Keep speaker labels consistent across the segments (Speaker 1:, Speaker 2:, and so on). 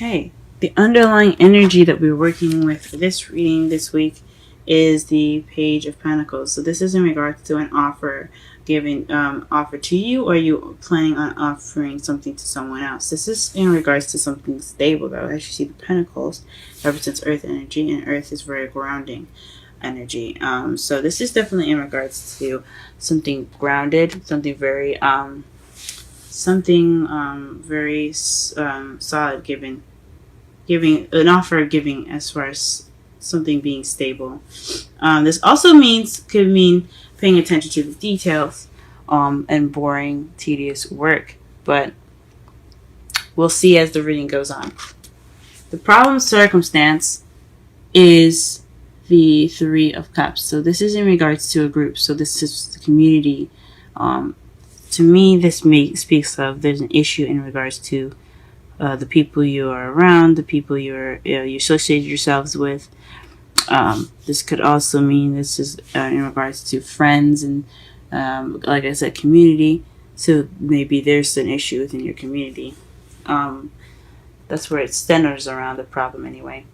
Speaker 1: Okay, the underlying energy that we're working with for this reading this week is the Page of Pentacles. So this is in regards to an offer offer to you, or you planning on offering something to someone else. This is in regards to something stable, though. As you see, the Pentacles represents Earth energy, and Earth is very grounding energy. So this is definitely in regards to something grounded, something very very solid, giving an offer, giving as far as something being stable. This also could mean paying attention to the details and boring, tedious work, but we'll see as the reading goes on. The problem circumstance is the Three of Cups. So this is in regards to a group. So this is the community. To me, this speaks of there's an issue in regards to the people you are around, the people you associate yourselves with. This could also mean this is in regards to friends and, like I said, community. So maybe there's an issue within your community. That's where it centers around the problem anyway.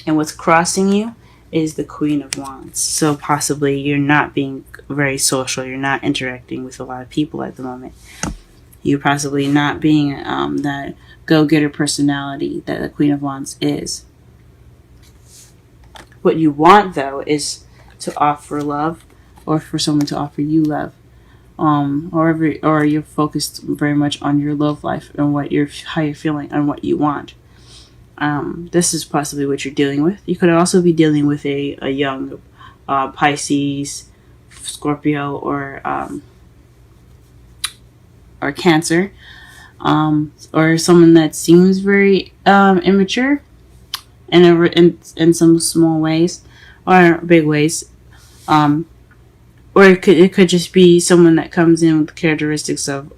Speaker 1: And what's crossing you is the Queen of Wands. So possibly you're not being very social. You're not interacting with a lot of people at the moment. You're possibly not being that go-getter personality that the Queen of Wands is. What you want, though, is to offer love, or for someone to offer you love. Or you're focused very much on your love life and how you're feeling and what you want. This is possibly what you're dealing with. You could also be dealing with a young Pisces, Scorpio, or Cancer, or someone that seems very immature in some small ways or big ways, or it could just be someone that comes in with characteristics of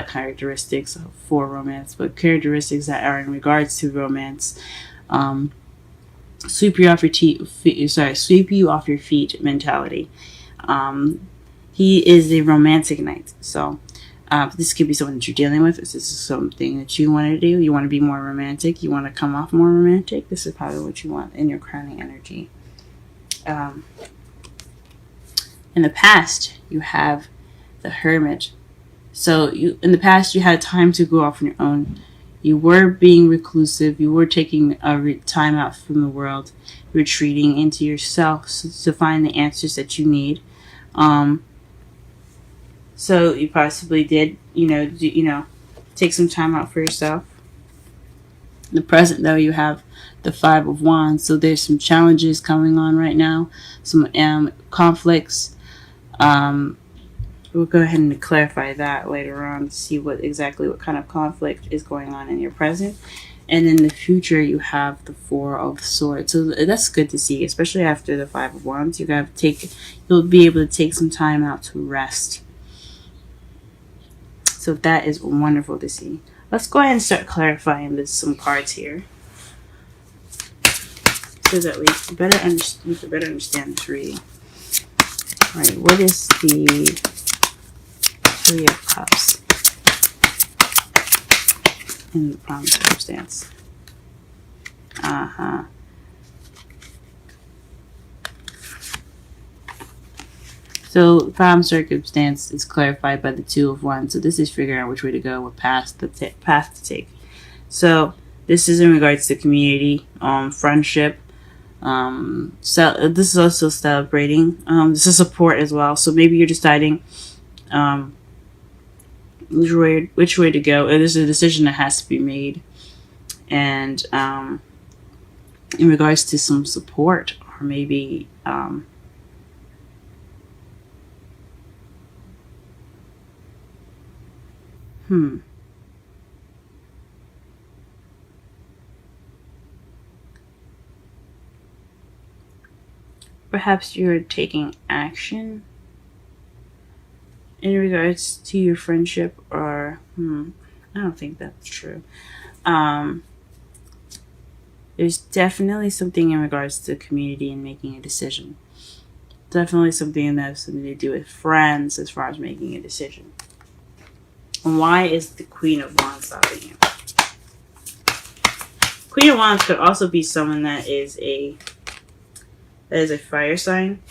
Speaker 1: characteristics for romance, but characteristics that are in regards to romance. Sweep you off your feet mentality. He is a romantic knight, so this could be someone that you're dealing with. If this is something that you want to do, you want to be more romantic, you want to come off more romantic, this is probably what you want in your crowning energy. In the past, you have the Hermit. So in the past, you had time to go off on your own. You were being reclusive. You were taking time out from the world, retreating into yourself to find the answers that you need. So you possibly did, take some time out for yourself. In the present, though, you have the Five of Wands. So there's some challenges coming on right now, some conflicts. We'll go ahead and clarify that later on to see what kind of conflict is going on in your present. And in the future, you have the Four of Swords. So that's good to see, especially after the Five of Wands. You'll be able to take some time out to rest. So that is wonderful to see. Let's go ahead and start clarifying some cards here, so that we can better understand this reading. All right, what is the Three of Cups in the problem circumstance? So problem circumstance is clarified by the Two of Wands. So this is figuring out which way to go, what path to take. So this is in regards to community, friendship. So this is also celebrating. This is support as well. So maybe you're deciding which way to go. There's a decision that has to be made, and in regards to some support, or maybe perhaps you're taking action in regards to your friendship, or I don't think that's true. There's definitely something in regards to the community and making a decision. Definitely something that has something to do with friends as far as making a decision. And why is the Queen of Wands stopping you? Queen of Wands could also be someone that is a fire sign.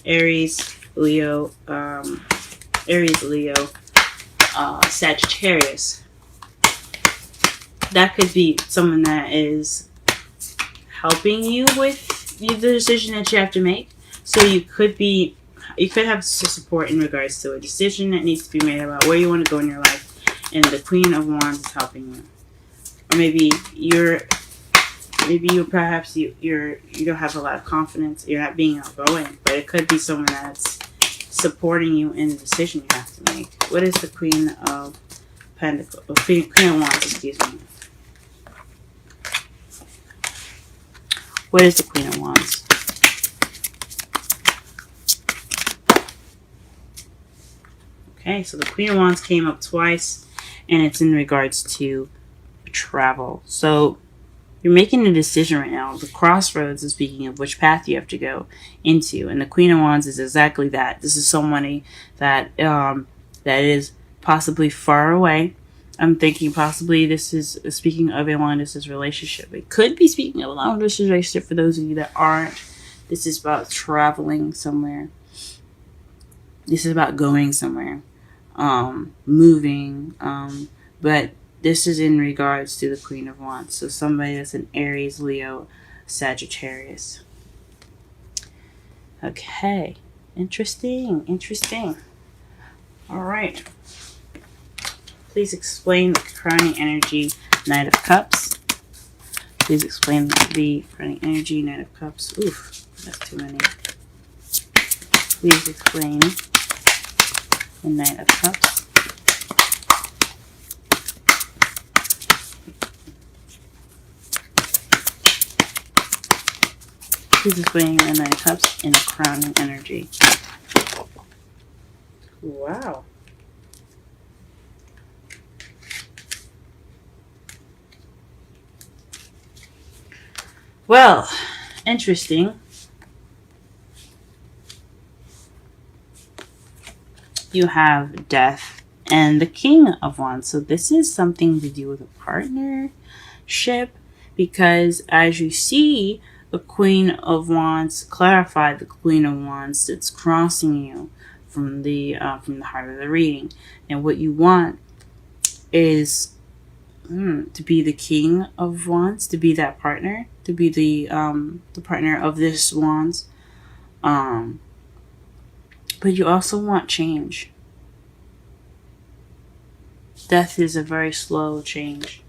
Speaker 1: Aries, Leo, Sagittarius. That could be someone that is helping you with the decision that you have to make. So you could have support in regards to a decision that needs to be made about where you want to go in your life, and the Queen of Wands is helping you. Or maybe you don't have a lot of confidence. You're not being outgoing, but it could be someone that's supporting you in the decision you have to make. What is the Queen of Pentacles? Queen of Wands, excuse me. What is the Queen of Wands? Okay, so the Queen of Wands came up twice, and it's in regards to travel. So you're making a decision right now. The crossroads is speaking of which path you have to go into, and the Queen of Wands is exactly that. This is somebody that that is possibly far away. I'm thinking possibly this is speaking of a long-distance relationship. It could be speaking of a long-distance relationship for those of you that aren't. This is about traveling somewhere. This is about going somewhere, moving. But this is in regards to the Queen of Wands. So somebody that's an Aries, Leo, Sagittarius. Okay. Interesting. All right. Please explain the crowning energy, Knight of Cups. Please explain the crowning energy, Knight of Cups. Oof, that's too many. Please explain the Knight of Cups. Please explain the Knight of Cups and crowning energy. Wow. Well, interesting. You have Death and the King of Wands. So this is something to do with a partnership, because as you see, the Queen of Wands clarified the Queen of Wands that's crossing you from the heart of the reading, and what you want is to be the King of Wands, to be that partner, to be the partner of this Wands. But you also want change. Death is a very slow change.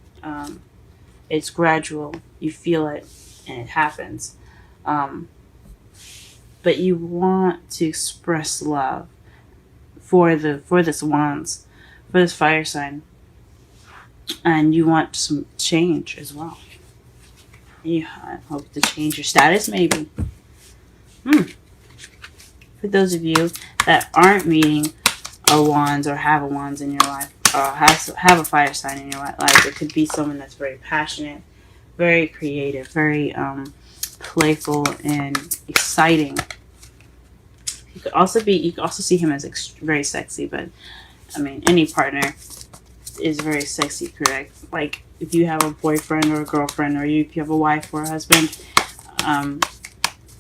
Speaker 1: It's gradual. You feel it, and it happens. But you want to express love for this Wands, for this fire sign. And you want some change as well. You hope to change your status, maybe. For those of you that aren't meeting a Wands or have a Wands in your life, or have a fire sign in your life, it could be someone that's very passionate, very creative, very playful and exciting. You could also see him as very sexy, but I mean, any partner is very sexy, correct? Like if you have a boyfriend or a girlfriend, or if you have a wife or a husband,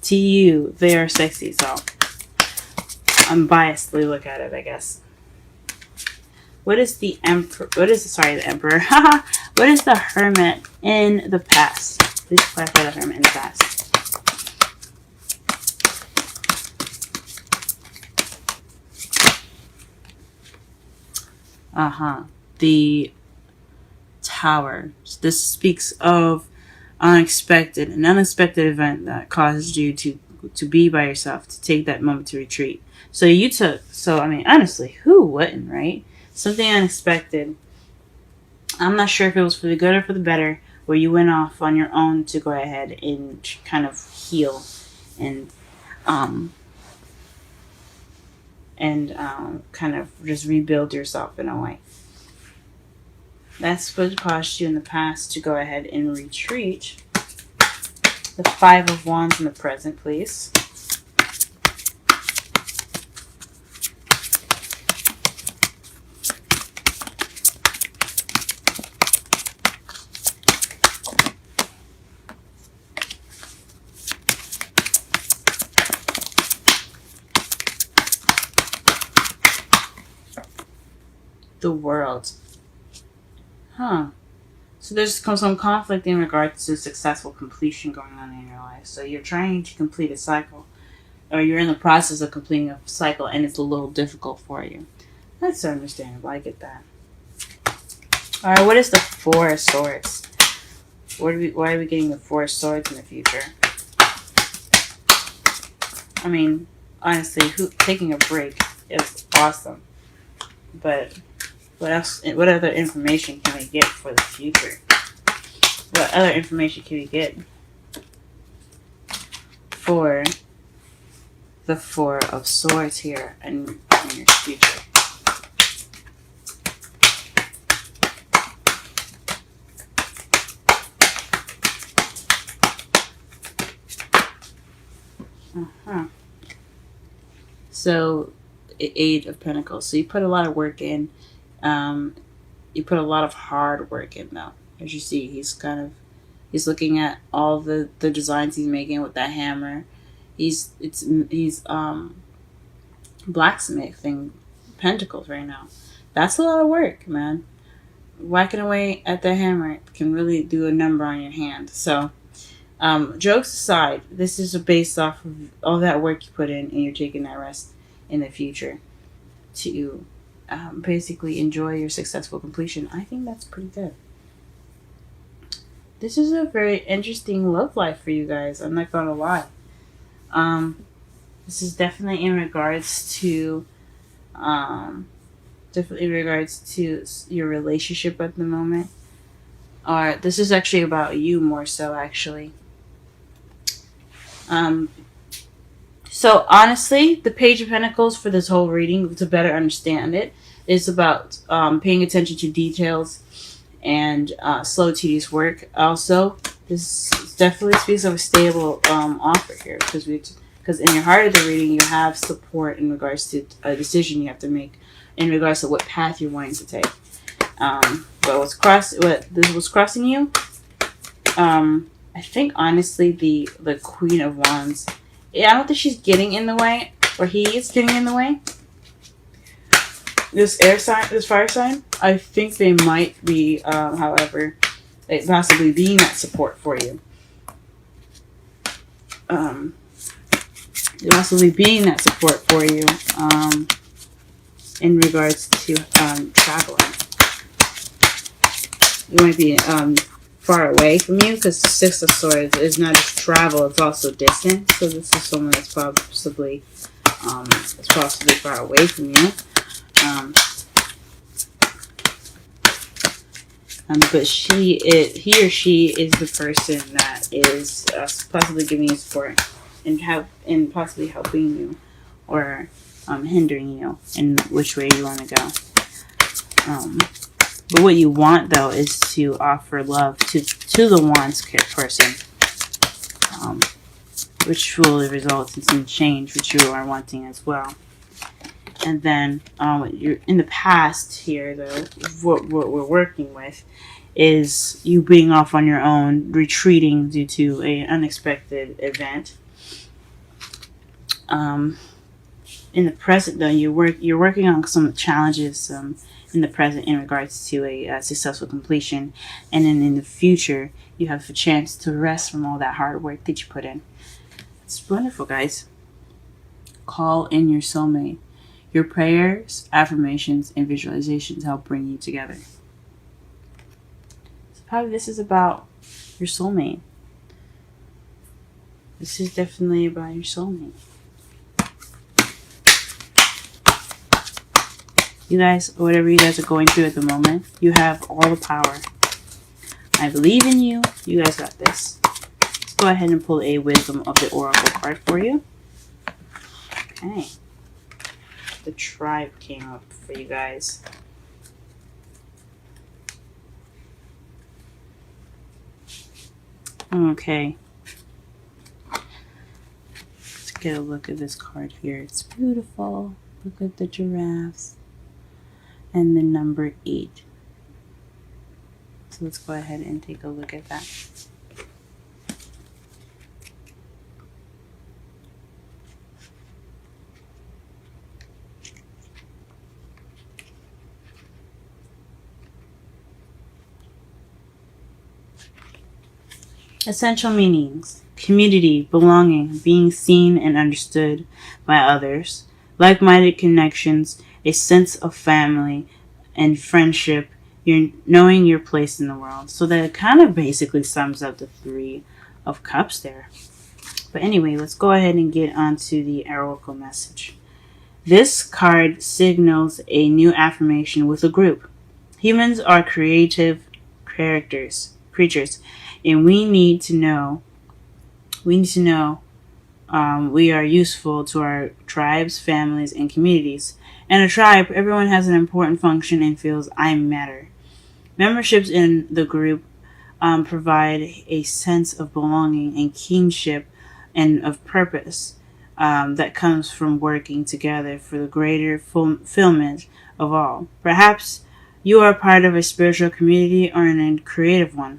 Speaker 1: to you they are sexy. So I'm biasedly look at it, I guess. What is the Emperor? The Emperor? What is the Hermit in the past? Please clarify the Hermit in the past. The Tower. This speaks of an unexpected event that caused you to be by yourself, to take that moment to retreat. So I mean, honestly, who wouldn't, right? Something unexpected. I'm not sure if it was for the good or for the better, where you went off on your own to go ahead and kind of heal and kind of just rebuild yourself in a way. That's what caused you in the past to go ahead and retreat. The Five of Wands in the present, please. the World. Huh. So there's some conflict in regards to successful completion going on in your life. So you're trying to complete a cycle, or you're in the process of completing a cycle, and it's a little difficult for you. That's understandable. I get that. All right. What is the Four of Swords? Why are we getting the Four of Swords in the future? I mean, honestly, taking a break is awesome. But what else? What other information can we get for the future? What other information can we get for the Four of Swords here in your future? So, Eight of Pentacles. So you put a lot of work in. You put a lot of hard work in, though. As you see, he's looking at all the designs he's making with that hammer. He's blacksmithing pentacles right now. That's a lot of work, man. Whacking away at the hammer can really do a number on your hand. So, jokes aside, this is based off of all that work you put in, and you're taking that rest in the future to basically enjoy your successful completion. I think that's pretty good. This is a very interesting love life for you guys. I'm not gonna lie. This is definitely in regards to your relationship at the moment. Or this is actually about you more so, actually. So honestly, the Page of Pentacles for this whole reading, to better understand it, is about paying attention to details and slow, tedious work. Also, this definitely speaks of a stable offer here, because in your heart of the reading, you have support in regards to a decision you have to make in regards to what path you're wanting to take. But what's crossing you? I think honestly, the Queen of Wands. Yeah, I don't think she's getting in the way, or he is getting in the way. This fire sign, I think they might be, however, possibly being that support for you. Possibly being that support for you, in regards to traveling. You might be far away from you, because the Six of Swords is not just travel, it's also distance. So this is someone that's possibly far away from you. But he or she is the person that is possibly giving you support and possibly helping you, or hindering you in which way you want to go. But what you want, though, is to offer love to the Wands person, which will result in some change, which you are wanting as well. And then you're in the past here, though, what we're working with is you being off on your own, retreating due to an unexpected event. In the present, though, you're working on some challenges in the present in regards to a successful completion, and then in the future you have a chance to rest from all that hard work that you put in. It's wonderful, guys. Call in your soulmate. Your prayers, affirmations, and visualizations help bring you together. So probably this is about your soulmate. This is definitely about your soulmate. You guys, whatever you guys are going through at the moment, you have all the power. I believe in you. You guys got this. Let's go ahead and pull a Wisdom of the Oracle card for you. Okay. The Tribe came up for you guys. Okay. Let's get a look at this card here. It's beautiful. Look at the giraffes. And the number 8. So let's go ahead and take a look at that. Essential meanings: community, belonging, being seen and understood by others, like-minded connections, a sense of family and friendship, you're knowing your place in the world. So that kind of basically sums up the Three of Cups there. But anyway, let's go ahead and get onto the oracle message. This card signals a new affirmation with a group. Humans are creative creatures, and we need to know we are useful to our tribes, families, and communities. In a tribe, everyone has an important function and feels I matter. Memberships in the group provide a sense of belonging and kinship and of purpose that comes from working together for the greater fulfillment of all. Perhaps you are part of a spiritual community or in a creative one,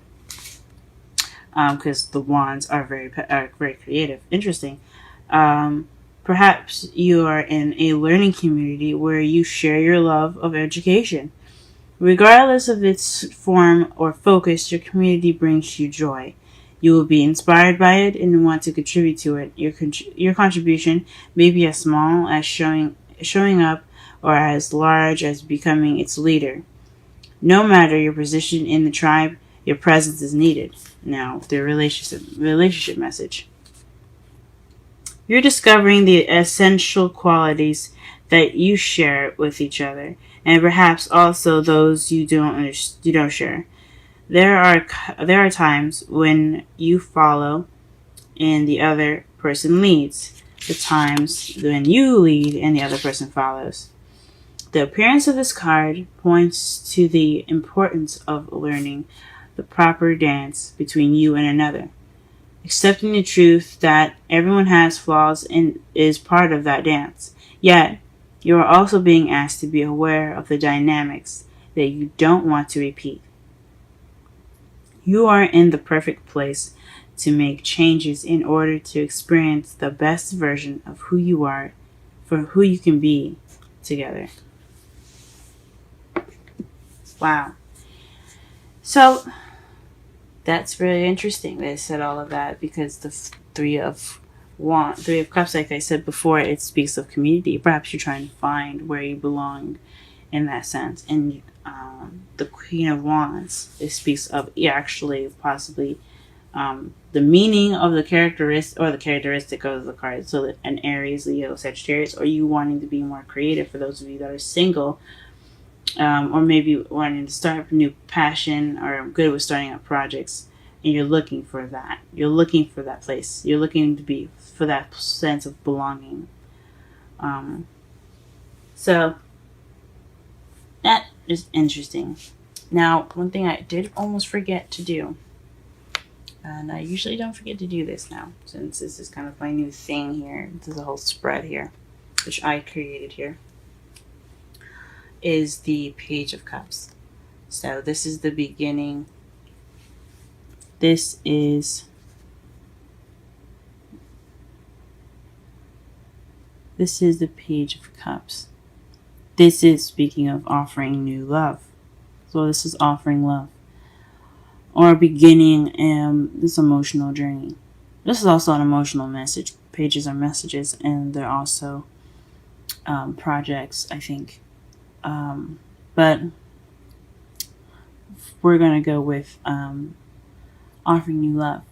Speaker 1: because the wands are very creative. Interesting. Perhaps you are in a learning community where you share your love of education. Regardless of its form or focus, your community brings you joy. You will be inspired by it and want to contribute to it. Your contribution may be as small as showing up or as large as becoming its leader. No matter your position in the tribe, your presence is needed. Now, the relationship message. You're discovering the essential qualities that you share with each other, and perhaps also those you don't share. There are times when you follow and the other person leads. The times when you lead and the other person follows. The appearance of this card points to the importance of learning the proper dance between you and another. Accepting the truth that everyone has flaws and is part of that dance. Yet, you are also being asked to be aware of the dynamics that you don't want to repeat. You are in the perfect place to make changes in order to experience the best version of who you are, for who you can be together. Wow. So, that's really interesting. They said all of that because the Three of Cups, like I said before, it speaks of community. Perhaps you're trying to find where you belong in that sense. And the Queen of Wands, it speaks of actually possibly the meaning of the characteristic of the card. So that an Aries, Leo, Sagittarius, or you wanting to be more creative for those of you that are single, or maybe wanting to start a new passion or good with starting up projects, and you're looking for that. You're looking for that place. You're looking to be for that sense of belonging. So that is interesting. Now, one thing I did almost forget to do, and I usually don't forget to do this now, since this is kind of my new thing here. This is a whole spread here, which I created here, is the Page of Cups. So this is the beginning. This is the Page of Cups. This is speaking of offering new love. So this is offering love, or beginning this emotional journey. This is also an emotional message. Pages are messages, and they're also projects, I think. But we're going to go with offering new love.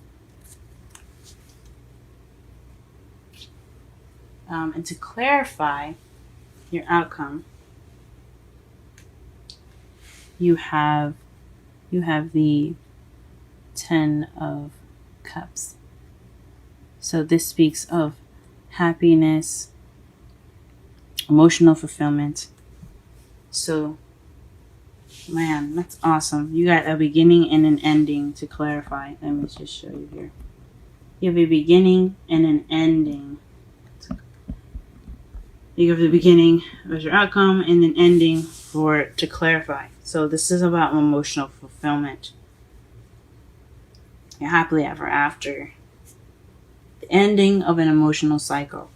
Speaker 1: And to clarify your outcome, you have the Ten of Cups. So this speaks of happiness, emotional fulfillment. So, man, that's awesome. You got a beginning and an ending to clarify. Let me just show you here. You have a beginning and an ending. You have the beginning as your outcome and an ending to clarify. So this is about emotional fulfillment. You're happily ever after. The ending of an emotional cycle.